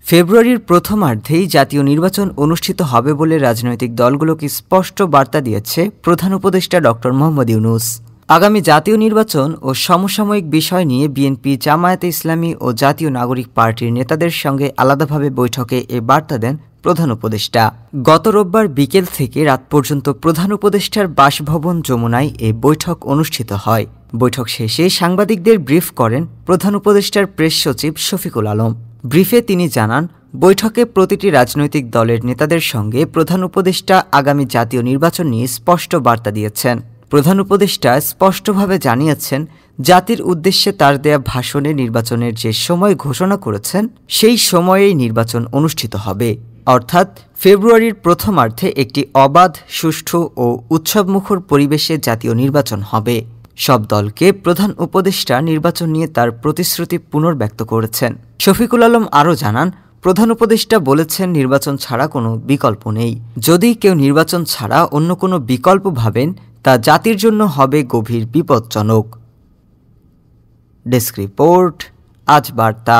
ফেব্রুয়ারির প্রথমার্ধেই জাতীয় নির্বাচন অনুষ্ঠিত হবে বলে রাজনৈতিক দলগুলোকে স্পষ্ট বার্তা দিয়েছে প্রধান উপদেষ্টা ড. মোহাম্মদ ইউনূস। আগামী জাতীয় নির্বাচন ও সমসাময়িক বিষয় নিয়ে বিএনপি, জামায়াতে ইসলামী ও জাতীয় নাগরিক পার্টির নেতাদের সঙ্গে আলাদাভাবে বৈঠকে এ বার্তা দেন প্রধান উপদেষ্টা। গত রোববার বিকেল থেকে রাত পর্যন্ত প্রধান উপদেষ্টার বাসভবন যমুনায় এ বৈঠক অনুষ্ঠিত হয়। বৈঠক শেষে সাংবাদিকদের ব্রিফ করেন প্রধান উপদেষ্টার প্রেস সচিব শফিকুল আলম। ব্রিফে তিনি জানান, বৈঠকে প্রতিটি রাজনৈতিক দলের নেতাদের সঙ্গে প্রধান উপদেষ্টা আগামী জাতীয় নির্বাচন নিয়ে স্পষ্ট বার্তা দিয়েছেন। প্রধান উপদেষ্টা স্পষ্টভাবে জানিয়েছেন, জাতির উদ্দেশ্যে তার দেয়া ভাষণে নির্বাচনের যে সময় ঘোষণা করেছেন সেই সময়েই নির্বাচন অনুষ্ঠিত হবে, অর্থাৎ ফেব্রুয়ারির প্রথমার্ধে একটি অবাধ, সুষ্ঠু ও উৎসবমুখর পরিবেশে জাতীয় নির্বাচন হবে। সব দলকে প্রধান উপদেষ্টা নির্বাচন নিয়ে তার প্রতিশ্রুতি পুনর্ব্যক্ত করেছেন। শফিকুল আলম আরও জানান, প্রধান উপদেষ্টা বলেছেন, নির্বাচন ছাড়া কোনো বিকল্প নেই। যদি কেউ নির্বাচন ছাড়া অন্য কোনো বিকল্প ভাবেন, তা জাতির জন্য হবে গভীর বিপজ্জনক। ডেস্ক রিপোর্ট, আজ বার্তা।